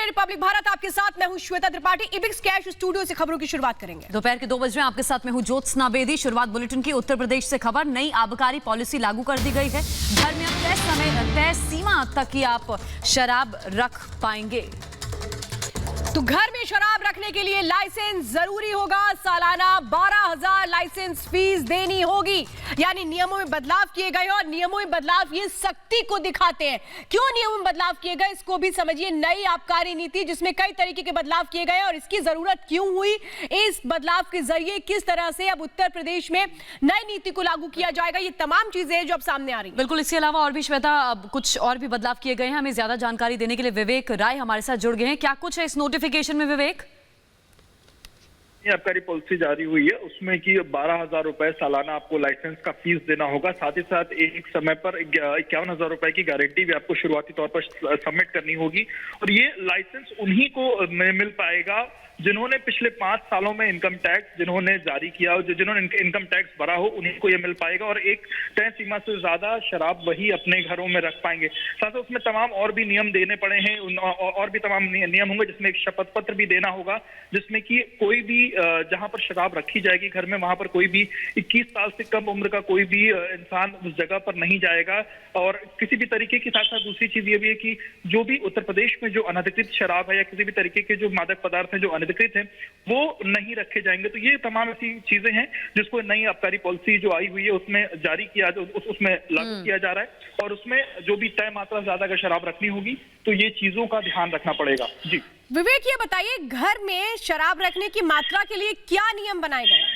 Day Republic Bharat, आपके साथ मैं हूं Shweta Tripathi. Ebix cash studio से खबरों की शुरुआत करेंगे। दोपहर के 2 बज रहे हैं, आपके साथ मैं हूं ज्योत्सना बेदी। शुरुआत बुलेटिन की उत्तर प्रदेश से खबर। नई आबकारी पॉलिसी लागू कर दी गई है। घर में अब तय सीमा तक ही आप शराब रख पाएंगे। तो घर में शराब रखने के लिए लाइसेंस जरूरी होगा। सालाना 12,000 लाइसेंस फीस देनी होगी। यानी नियमों में बदलाव किए गए और नियमों में बदलाव ये सख्ती को दिखाते हैं। क्यों नियमों में बदलाव किए गए, इसको भी समझिए। नई आबकारी नीति जिसमें कई तरीके के बदलाव किए गए और इसकी जरूरत क्यों हुई, इस बदलाव के जरिए किस तरह से अब उत्तर प्रदेश में नई नीति को लागू किया जाएगा, ये तमाम चीजें जो अब सामने आ रही है। बिल्कुल, इसके अलावा और भी श्वेता कुछ और भी बदलाव किए गए हैं। हमें ज्यादा जानकारी देने के लिए विवेक राय हमारे साथ जुड़ गए हैं। क्या कुछ है इस नोटिफिकेशन में विवेक? आबकारी पॉलिसी जारी हुई है उसमें कि 12,000 रुपए सालाना आपको लाइसेंस का फीस देना होगा। साथ ही साथ एक समय पर 51,000 रुपए की गारंटी भी आपको शुरुआती तौर पर सबमिट करनी होगी। और ये लाइसेंस उन्हीं को मिल पाएगा जिन्होंने पिछले 5 सालों में इनकम टैक्स जिन्होंने जारी किया, जिन्होंने इनकम टैक्स भरा हो, उन्हीं को ये मिल पाएगा। और एक तय सीमा से ज्यादा शराब वही अपने घरों में रख पाएंगे। साथ ही उसमें तमाम और भी नियम देने पड़े हैं, और भी तमाम नियम होंगे, जिसमें एक शपथ पत्र भी देना होगा, जिसमें कि कोई भी जहां पर शराब रखी जाएगी घर में, वहां पर कोई भी 21 साल से कम उम्र का कोई भी इंसान उस जगह पर नहीं जाएगा। और किसी भी तरीके की, साथ साथ दूसरी चीज ये भी है कि जो भी उत्तर प्रदेश में जो अनधिकृत शराब है या किसी भी तरीके के जो मादक पदार्थ हैं जो अनधिकृत हैं, वो नहीं रखे जाएंगे। तो ये तमाम ऐसी चीजें हैं जिसको नई आबकारी पॉलिसी जो आई हुई है उसमें जारी किया, उसमें लागू किया जा रहा है। और उसमें जो भी तय मात्रा ज्यादा अगर शराब रखनी होगी तो ये चीजों का ध्यान रखना पड़ेगा। जी विवेक, ये बताइए घर में शराब रखने की मात्रा के लिए क्या नियम बनाए गए हैं?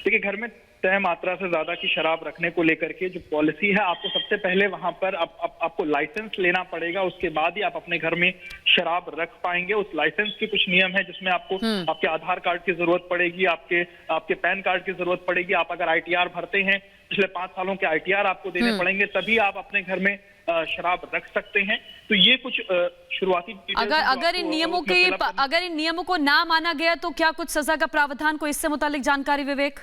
देखिए, घर में तय मात्रा से ज्यादा की शराब रखने को लेकर के जो पॉलिसी है, आपको सबसे पहले वहां पर आपको लाइसेंस लेना पड़ेगा। उसके बाद ही आप अपने घर में शराब रख पाएंगे। उस लाइसेंस के कुछ नियम है जिसमें आपको आपके आधार कार्ड की जरूरत पड़ेगी, आपके पैन कार्ड की जरूरत पड़ेगी। आप अगर ITR भरते हैं, पिछले 5 सालों के ITR आपको देने पड़ेंगे, तभी आप अपने घर में शराब रख सकते हैं। तो ये कुछ शुरुआती अगर इन नियमों को ना माना गया तो क्या कुछ सजा का प्रावधान, को इससे मुतालिक जानकारी विवेक?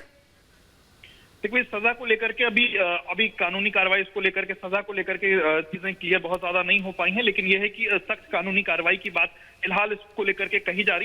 देखिए, सजा को लेकर के अभी कानूनी कार्रवाई इसको लेकर के, सजा को लेकर के चीजें क्लियर बहुत ज्यादा नहीं हो पाई हैं। लेकिन यह है कि सख्त कानूनी कार्रवाई की बात फिलहाल इसको लेकर के कही जा रही है।